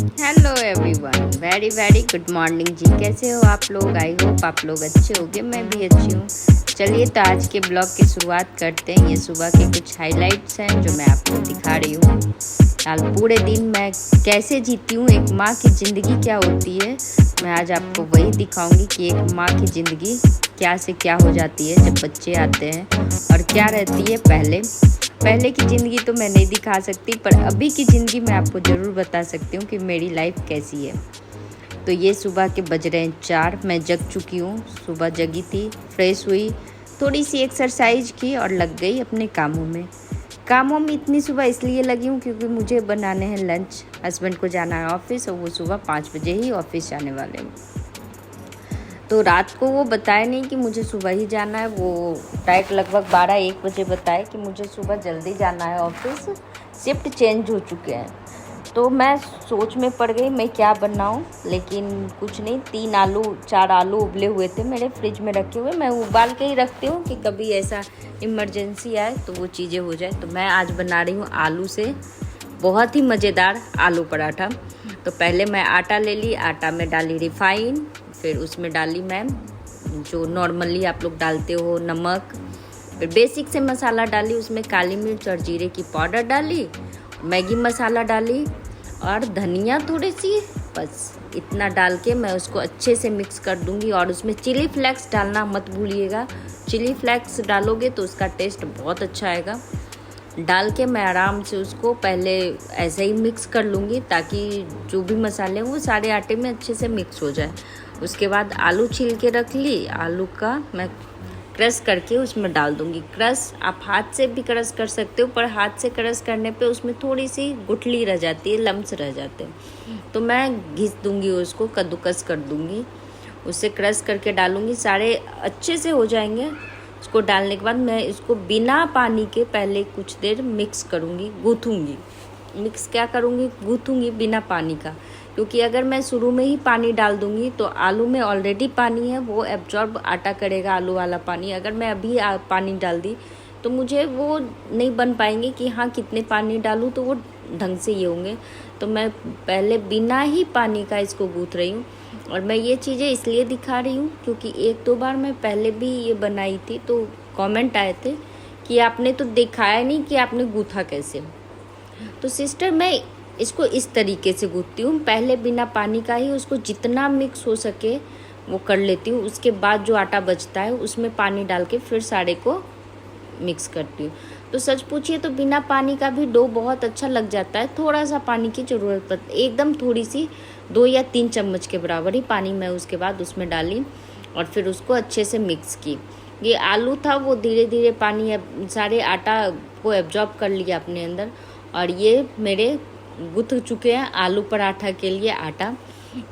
Hello everyone, very very good morning जी। कैसे हो आप लोग? आई होप आप लोग अच्छे होंगे, मैं भी अच्छी हूँ। चलिए तो आज के ब्लॉग की शुरुआत करते हैं। ये सुबह के कुछ हाइलाइट्स हैं जो मैं आपको दिखा रही हूँ। आज पूरे दिन मैं कैसे जीती हूँ, एक माँ की ज़िंदगी क्या होती है, मैं आज आपको वही दिखाऊंगी कि एक माँ की ज़िंदगी क्या से क्या हो जाती है जब बच्चे आते हैं और क्या रहती है पहले की ज़िंदगी तो मैं नहीं दिखा सकती, पर अभी की ज़िंदगी मैं आपको ज़रूर बता सकती हूँ कि मेरी लाइफ कैसी है। तो ये सुबह के बज रहे हैं 4, मैं जग चुकी हूँ। सुबह जगी थी, फ्रेश हुई, थोड़ी सी एक्सरसाइज की और लग गई अपने कामों में। कामों में इतनी सुबह इसलिए लगी हूँ क्योंकि मुझे बनाने हैं लंच। हस्बैंड को जाना है ऑफिस और वो सुबह 5 बजे ही ऑफिस जाने वाले हैं। तो रात को वो बताया नहीं कि मुझे सुबह ही जाना है, वो डायरेक्ट लगभग 12-1 बजे बताए कि मुझे सुबह जल्दी जाना है ऑफिस, शिफ्ट चेंज हो चुके हैं। तो मैं सोच में पड़ गई मैं क्या बनाऊं, लेकिन कुछ नहीं, 4 आलू उबले हुए थे मेरे फ्रिज में रखे हुए। मैं उबाल के ही रखती हूँ कि कभी ऐसा इमरजेंसी आए तो वो चीज़ें हो जाए। तो मैं आज बना रही हूँ आलू से बहुत ही मज़ेदार आलू पराठा। तो पहले मैं आटा ले ली, आटा में डाली रिफाइन, फिर उसमें डाली मैं जो नॉर्मली आप लोग डालते हो नमक, फिर बेसिक से मसाला डाली, उसमें काली मिर्च और जीरे की पाउडर डाली, मैगी मसाला डाली और धनिया थोड़ी सी, बस इतना डाल के मैं उसको अच्छे से मिक्स कर दूंगी। और उसमें चिली फ्लेक्स डालना मत भूलिएगा, चिली फ्लेक्स डालोगे तो उसका टेस्ट बहुत अच्छा आएगा। डाल के मैं आराम से उसको पहले ऐसे ही मिक्स कर लूँगी ताकि जो भी मसाले हैं वो सारे आटे में अच्छे से मिक्स हो जाए। उसके बाद आलू छील के रख ली, आलू का मैं क्रश करके उसमें डाल दूँगी। क्रश आप हाथ से भी क्रश कर सकते हो, पर हाथ से क्रश करने पे उसमें थोड़ी सी गुठली रह जाती है, लम्स रह जाते हैं, तो मैं घिस दूँगी उसको, कद्दूकस कर दूँगी, उससे क्रश करके डालूँगी। सारे अच्छे से हो जाएंगे। इसको डालने के बाद मैं इसको बिना पानी के पहले कुछ देर मिक्स करूँगी, गूँथूँगी। मिक्स क्या करूँगी? गूँथूँगी बिना पानी का, क्योंकि अगर मैं शुरू में ही पानी डाल दूँगी तो आलू में ऑलरेडी पानी है, वो एब्जॉर्ब आटा करेगा आलू वाला पानी। अगर मैं अभी पानी डाल दी तो मुझे वो नहीं बन पाएंगे कि हाँ कितने पानी डालूँ तो वो ढंग से ये होंगे। तो मैं पहले बिना ही पानी का इसको गूँथ रही हूँ। और मैं ये चीज़ें इसलिए दिखा रही हूँ क्योंकि 1-2 बार मैं पहले भी ये बनाई थी तो कमेंट आए थे कि आपने तो दिखाया नहीं कि आपने गूँथा कैसे। तो सिस्टर मैं इसको इस तरीके से गूँथती हूँ, पहले बिना पानी का ही उसको जितना मिक्स हो सके वो कर लेती हूँ। उसके बाद जो आटा बचता है उसमें पानी डाल के फिर सारे को मिक्स करती हूँ। तो सच पूछिए तो बिना पानी का भी डो बहुत अच्छा लग जाता है। थोड़ा सा पानी की ज़रूरत पड़ती, एकदम थोड़ी सी, 2 या 3 चम्मच के बराबर ही पानी मैं उसके बाद उसमें डाली और फिर उसको अच्छे से मिक्स की। ये आलू था वो धीरे धीरे पानी सारे आटा को एब्जॉर्ब कर लिया अपने अंदर। और ये मेरे गुथ चुके हैं आलू पराठा के लिए आटा।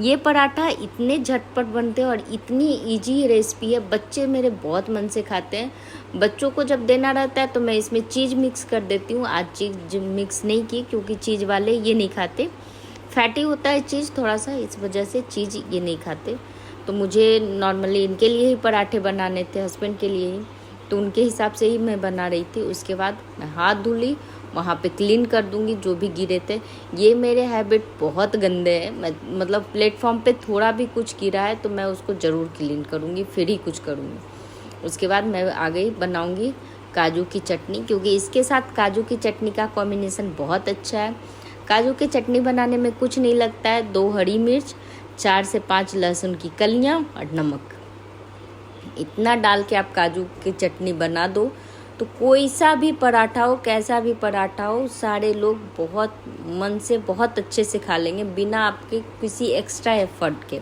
ये पराठा इतने झटपट बनते हैं और इतनी इजी रेसिपी है, बच्चे मेरे बहुत मन से खाते हैं। बच्चों को जब देना रहता है तो मैं इसमें चीज़ मिक्स कर देती हूँ। आज चीज़ मिक्स नहीं की क्योंकि चीज़ वाले ये नहीं खाते, फैटी होता है चीज़ थोड़ा सा, इस वजह से चीज़ ये नहीं खाते। तो मुझे नॉर्मली इनके लिए ही पराठे बनाने थे, हस्बैंड के लिए ही, तो उनके हिसाब से ही मैं बना रही थी। उसके बाद मैं हाथ धो ली, वहाँ पे क्लीन कर दूँगी जो भी गिरे थे। ये मेरे हैबिट बहुत गंदे हैं, मैं मतलब प्लेटफॉर्म पे थोड़ा भी कुछ गिरा है तो मैं उसको ज़रूर क्लीन करूँगी, फिर ही कुछ करूँगी। उसके बाद मैं आ गई बनाऊँगी काजू की चटनी, क्योंकि इसके साथ काजू की चटनी का कॉम्बिनेशन बहुत अच्छा है। काजू की चटनी बनाने में कुछ नहीं लगता है, 2 हरी मिर्च, 4 से 5 लहसुन की कलियाँ और नमक, इतना डाल के आप काजू की चटनी बना दो तो कोई सा भी पराठा हो, कैसा भी पराठा हो, सारे लोग बहुत मन से बहुत अच्छे से खा लेंगे बिना आपके किसी एक्स्ट्रा एफर्ट के।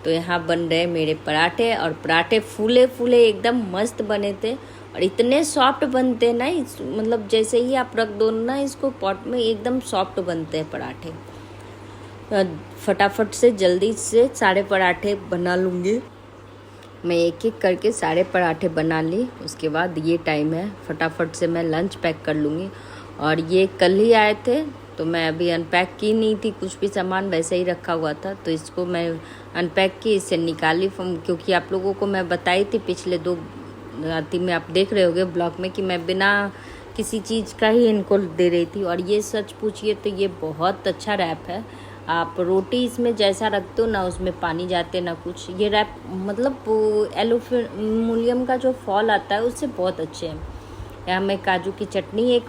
तो यहाँ बन रहे मेरे पराठे, और पराठे फूले फूले एकदम मस्त बने थे और इतने सॉफ्ट बनते ना, मतलब जैसे ही आप रख दो ना इसको पॉट में एकदम सॉफ्ट बनते हैं पराठे। फटाफट से जल्दी से सारे पराठे बना लूँगी मैं, एक एक करके सारे पराठे बना ली। उसके बाद ये टाइम है, फटाफट से मैं लंच पैक कर लूँगी। और ये कल ही आए थे तो मैं अभी अनपैक की नहीं थी, कुछ भी सामान वैसे ही रखा हुआ था, तो इसको मैं अनपैक की, इससे निकाली, क्योंकि आप लोगों को मैं बताई थी पिछले 2 राती में, आप देख रहे होगे ब्लॉग में, कि मैं बिना किसी चीज़ का ही इनको दे रही थी। और ये सच पूछिए तो ये बहुत अच्छा रैप है, आप रोटी इसमें जैसा रखते हो ना, उसमें पानी जाते ना कुछ। ये रैप मतलब एल्युमिनियम का जो फॉल आता है उससे बहुत अच्छे हैं। यहाँ मैं काजू की चटनी एक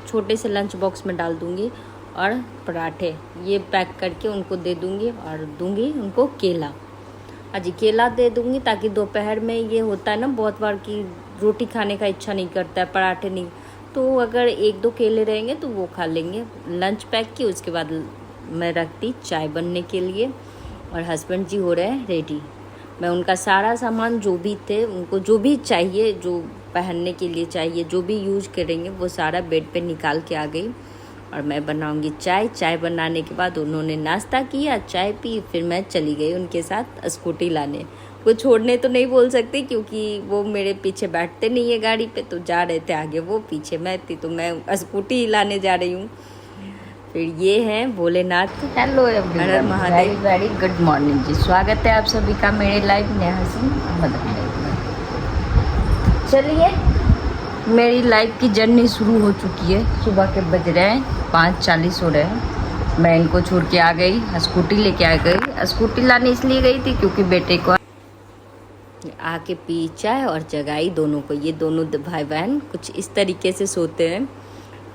छोटे से लंच बॉक्स में डाल दूँगी और पराठे ये पैक करके उनको दे दूँगी, और दूँगी उनको केला। जी केला दे दूँगी, ताकि दोपहर में ये होता है ना बहुत बार कि रोटी खाने का इच्छा नहीं करता है, पराठे नहीं, तो अगर 1-2 केले रहेंगे तो वो खा लेंगे। लंच पैक की, उसके बाद मैं रखती चाय बनने के लिए, और हस्बैंड जी हो रहे हैं रेडी। मैं उनका सारा सामान जो भी थे, उनको जो भी चाहिए, जो पहनने के लिए चाहिए, जो भी यूज करेंगे, वो सारा बेड पे निकाल के आ गई। और मैं बनाऊंगी चाय। चाय बनाने के बाद उन्होंने नाश्ता किया, चाय पी, फिर मैं चली गई उनके साथ स्कूटी लाने। वो छोड़ने तो नहीं बोल सकती, क्योंकि वो मेरे पीछे बैठते नहीं है गाड़ी पे, तो जा रहे थे आगे वो, पीछे मैं थी, तो मैं स्कूटी लाने जा रही हूँ। फिर ये हैं Bholenath. Hello everyone, very very good morning जी। स्वागत है आप सभी का मेरे लाइव नेहा सिंह अहमद लाइव में। चलिए, मेरी लाइफ की जर्नी शुरू हो चुकी है। सुबह के बज रहे हैं 5:40 हो रहे हैं। मैं इनको छोड़ के आ गई, स्कूटी लेके आ गई। स्कूटी लाने इसलिए गई थी क्योंकि बेटे को आके पी चाय और जगाई दोनों को। ये दोनों भाई बहन कुछ इस तरीके से सोते हैं।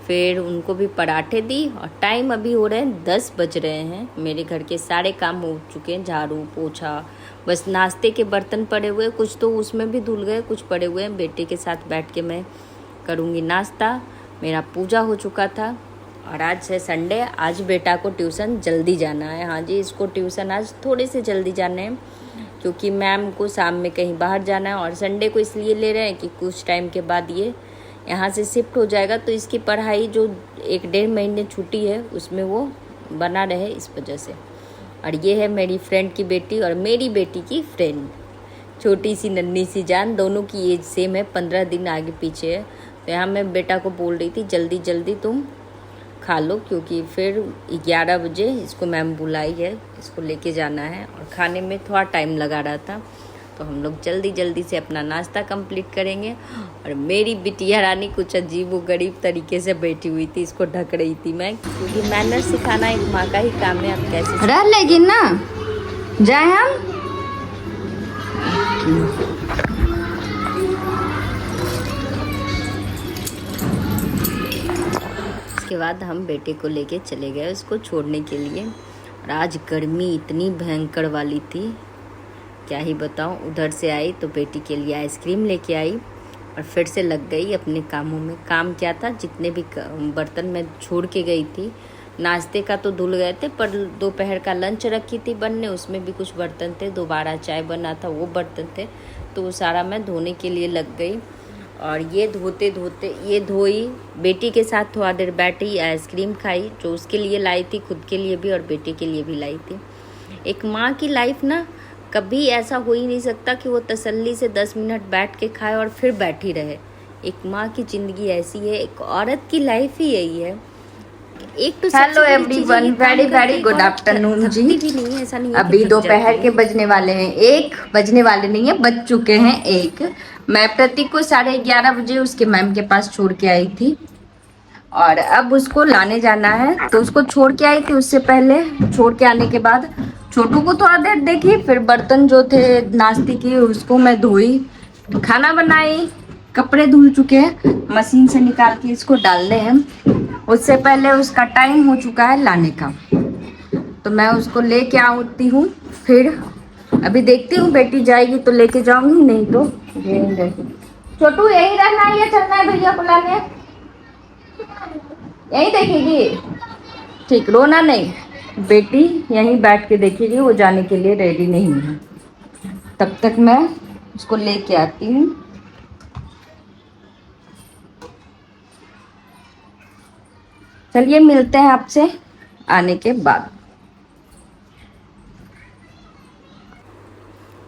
फिर उनको भी पराठे दी, और टाइम अभी हो रहे हैं 10 बज रहे हैं। मेरे घर के सारे काम हो चुके हैं, झाड़ू पोछा, बस नाश्ते के बर्तन पड़े हुए, कुछ तो उसमें भी धुल गए, कुछ पड़े हुए हैं। बेटे के साथ बैठ के मैं करूँगी नाश्ता। मेरा पूजा हो चुका था, और आज है संडे। आज बेटा को ट्यूशन जल्दी जाना है। हाँ जी, इसको ट्यूशन आज थोड़े से जल्दी जाना है, क्योंकि मैम को शाम में कहीं बाहर जाना है। और संडे को इसलिए ले रहे हैं कि कुछ टाइम के बाद ये यहाँ से शिफ्ट हो जाएगा, तो इसकी पढ़ाई जो 1-1.5 महीने छुट्टी है उसमें वो बना रहे, इस वजह से। और ये है मेरी फ्रेंड की बेटी और मेरी बेटी की फ्रेंड, छोटी सी नन्ही सी जान। दोनों की एज सेम है, 15 दिन आगे पीछे है। तो यहाँ मैं बेटा को बोल रही थी जल्दी जल्दी तुम खा लो, क्योंकि फिर 11 बजे इसको मैम बुलाई है, इसको लेके जाना है। और खाने में थोड़ा टाइम लगा रहा था, तो हम लोग जल्दी जल्दी से अपना नाश्ता कंप्लीट करेंगे। और मेरी बिटिया रानी कुछ अजीब व गरीब तरीके से बैठी हुई थी, इसको ढक रही थी मैं, क्योंकि मैनर सिखाना एक माँ का ही काम है। अब कैसे रह लेगी ना, जाए हम। उसके बाद हम बेटे को लेके चले गए उसको छोड़ने के लिए। और आज गर्मी इतनी भयंकर वाली थी, क्या ही बताऊं। उधर से आई तो बेटी के लिए आइसक्रीम लेके आई, और फिर से लग गई अपने कामों में। काम क्या था, जितने भी बर्तन मैं छोड़ के गई थी, नाश्ते का तो धुल गए थे, पर दोपहर का लंच रखी थी बनने, उसमें भी कुछ बर्तन थे। दोबारा चाय बना था, वो बर्तन थे, तो वो सारा मैं धोने के लिए लग गई। और ये धोते धोते ये धोई, बेटी के साथ थोड़ा देर बैठी, आइसक्रीम खाई, जो उसके लिए लाई थी, खुद के लिए भी और बेटे के लिए भी लाई थी। एक माँ की लाइफ ना, कभी ऐसा हो ही नहीं सकता कि वो तसल्ली से 10 मिनट बैठ के खाए और फिर बैठी रहे। एक माँ की ज़िंदगी ऐसी है, एक औरत की लाइफ ही यही है। एक तो hello everyone, very very good afternoon जी। भी नहीं है, ऐसा नहीं है अभी दोपहर के बजने वाले हैं 1, बजने वाले नहीं है, बज चुके हैं 1। मैं प्रतीक को 11:30 बजे उसके मैम के पास छोड़ के आई थी, और अब उसको लाने जाना है, तो उसको छोड़ के आई थी। उससे पहले छोड़ के आने के बाद छोटू को थोड़ा देर देखी, फिर बर्तन जो थे नाश्ते के उसको मैं धोई, खाना बनाई, कपड़े धुल चुके हैं, मशीन से निकाल के इसको डालने हैं। उससे पहले उसका टाइम हो चुका है लाने का, तो मैं उसको लेके आती हूँ। फिर अभी देखती हूँ, बेटी जाएगी तो लेके जाऊंगी, नहीं तो छोटू यही रहना है या चलना है भैया को लाने? यही देखेगी, ठीक, रोना नहीं। बेटी यहीं बैठ के देखेगी, वो जाने के लिए रेडी नहीं है। तब तक मैं उसको लेके आती हूँ। चलिए, मिलते हैं आपसे आने के बाद।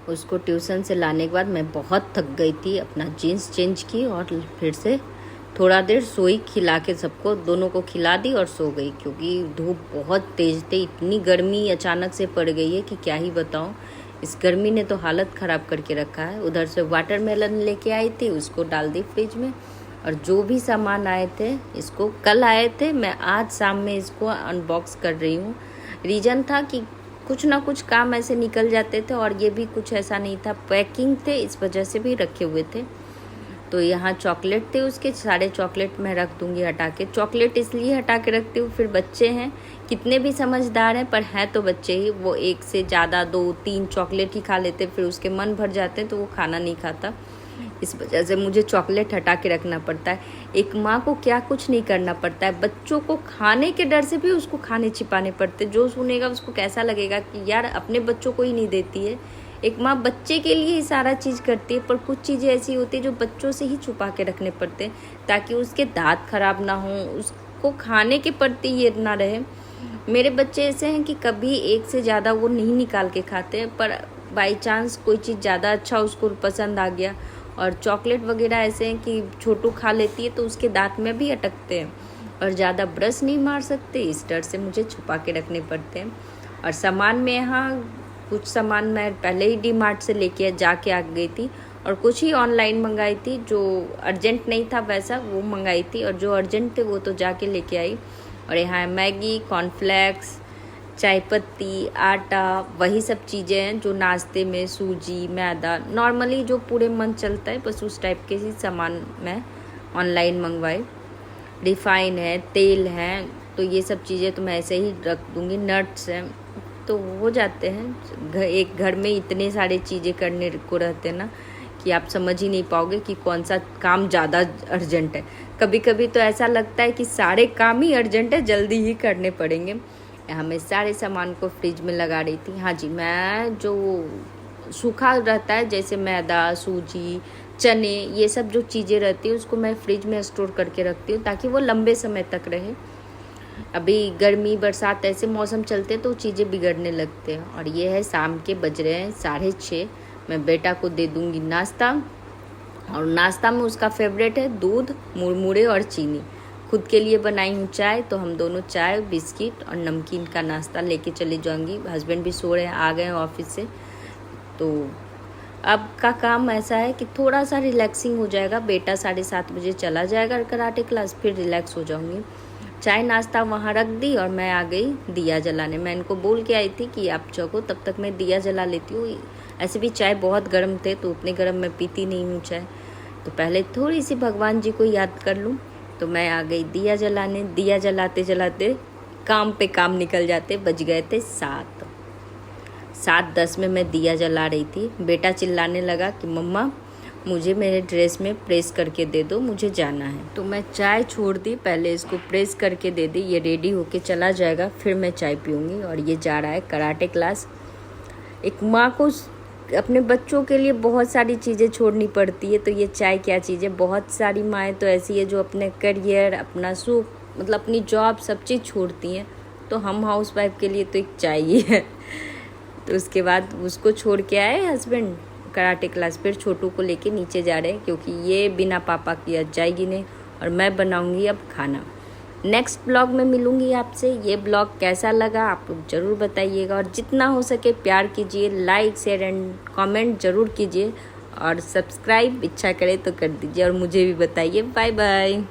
उसको ट्यूशन से लाने के बाद मैं बहुत थक गई थी, अपना जीन्स चेंज की और फिर से थोड़ा देर सोई, खिला के सबको, दोनों को खिला दी और सो गई, क्योंकि धूप बहुत तेज़ थी। इतनी गर्मी अचानक से पड़ गई है कि क्या ही बताऊं। इस गर्मी ने तो हालत ख़राब करके रखा है। उधर से वाटरमेलन लेके आई थी, उसको डाल दी फ्रिज में। और जो भी सामान आए थे, इसको कल आए थे, मैं आज शाम में इसको अनबॉक्स कर रही हूँ। रीज़न था कि कुछ ना कुछ काम ऐसे निकल जाते थे, और ये भी कुछ ऐसा नहीं था, पैकिंग थे इस वजह से भी रखे हुए थे। तो यहाँ चॉकलेट थे उसके, सारे चॉकलेट मैं रख दूँगी हटा के। चॉकलेट इसलिए हटा के रखती हूँ, फिर बच्चे हैं, कितने भी समझदार हैं पर हैं तो बच्चे ही, वो एक से ज़्यादा 2-3 चॉकलेट ही खा लेते, फिर उसके मन भर जाते हैं तो वो खाना नहीं खाता। इस वजह से मुझे चॉकलेट हटा के रखना पड़ता है। एक माँ को क्या कुछ नहीं करना पड़ता है, बच्चों को खाने के डर से भी उसको खाने छिपाने पड़ते। जो सुनेगा उसको कैसा लगेगा कि यार अपने बच्चों को ही नहीं देती है। एक माँ बच्चे के लिए ही सारा चीज़ करती है, पर कुछ चीज़ें ऐसी होती है जो बच्चों से ही छुपा के रखने पड़ते हैं, ताकि उसके दांत खराब ना हो, उसको खाने के प्रति ये ना रहे। मेरे बच्चे ऐसे हैं कि कभी एक से ज़्यादा वो नहीं निकाल के खाते हैं, पर बाई चांस कोई चीज़ ज़्यादा अच्छा उसको पसंद आ गया। और चॉकलेट वगैरह ऐसे हैं कि छोटू खा लेती है तो उसके दांत में भी अटकते हैं, और ज़्यादा ब्रश नहीं मार सकते, इस डर से मुझे छुपा के रखने पड़ते हैं। और सामान में यहाँ कुछ सामान मैं पहले ही डीमार्ट से लेके जाके आ गई थी, और कुछ ही ऑनलाइन मंगाई थी। जो अर्जेंट नहीं था वैसा वो मंगाई थी, और जो अर्जेंट थे वो तो जाके लेके आई। और यहाँ मैगी, कॉर्नफ्लेक्स, चाय पत्ती, आटा, वही सब चीज़ें हैं जो नाश्ते में, सूजी, मैदा, नॉर्मली जो पूरे मंथ चलता है, बस उस टाइप के ही सामान मैं ऑनलाइन मंगवाई। रिफाइन है, तेल है, तो ये सब चीज़ें तो मैं ऐसे ही रख दूँगी। नट्स हैं तो हो जाते हैं। एक घर में इतने सारे चीज़ें करने को रहते हैं ना कि आप समझ ही नहीं पाओगे कि कौन सा काम ज़्यादा अर्जेंट है। कभी कभी तो ऐसा लगता है कि सारे काम ही अर्जेंट है, जल्दी ही करने पड़ेंगे। यहाँ मैं सारे सामान को फ्रिज में लगा रही थी। हाँ जी, मैं जो सूखा रहता है जैसे मैदा, सूजी, चने, ये सब जो चीज़ें रहती है उसको मैं फ्रिज में स्टोर करके रखती हूँ ताकि वो लंबे समय तक रहे। अभी गर्मी बरसात ऐसे मौसम चलते तो चीज़ें बिगड़ने लगते हैं। और ये है शाम के बज रहे हैं 6:30। मैं बेटा को दे दूँगी नाश्ता, और नाश्ता में उसका फेवरेट है दूध, मुरमुरे और चीनी। खुद के लिए बनाई हूँ चाय, तो हम दोनों चाय, बिस्किट और नमकीन का नाश्ता लेके चली जाऊँगी। हस्बैंड भी सो रहे हैं, आ गए हैं ऑफिस से। तो अब का काम ऐसा है कि थोड़ा सा रिलैक्सिंग हो जाएगा। बेटा 7:30 बजे चला जाएगा कराटे क्लास, फिर रिलैक्स हो जाऊँगी। चाय नाश्ता वहाँ रख दी और मैं आ गई दिया जलाने। मैं इनको बोल के आई थी कि आप जगो, तब तक मैं दिया जला लेती हूँ। ऐसे भी चाय बहुत गर्म थे तो उतने गर्म मैं पीती नहीं हूँ चाय, तो पहले थोड़ी सी भगवान जी को याद कर लूँ। तो मैं आ गई दिया जलाने। दिया जलाते जलाते काम पे काम निकल जाते, बज गए थे 7:10 में मैं दिया जला रही थी। बेटा चिल्लाने लगा कि मम्मा मुझे मेरे ड्रेस में प्रेस करके दे दो, मुझे जाना है। तो मैं चाय छोड़ दी, पहले इसको प्रेस करके दे दी, ये रेडी होके चला जाएगा, फिर मैं चाय पीऊँगी। और ये जा रहा है कराटे क्लास। एक माँ को अपने बच्चों के लिए बहुत सारी चीज़ें छोड़नी पड़ती है, तो ये चाय क्या चीज़ है। बहुत सारी माएँ तो ऐसी है जो अपने करियर, अपना सुख, मतलब अपनी जॉब, सब चीज़ छोड़ती हैं। तो हम हाउस वाइफ के लिए तो एक चाय ही है। तो उसके बाद उसको छोड़ के आए हस्बैंड कराटे क्लास, फिर छोटू को लेके नीचे जा रहे हैं क्योंकि ये बिना पापा की आज जाएगी नहीं, और मैं बनाऊंगी अब खाना। नेक्स्ट ब्लॉग में मिलूंगी आपसे। ये ब्लॉग कैसा लगा आप लोग ज़रूर बताइएगा, और जितना हो सके प्यार कीजिए, लाइक, शेयर एंड कमेंट ज़रूर कीजिए, और सब्सक्राइब इच्छा करे तो कर दीजिए, और मुझे भी बताइए। Bye bye.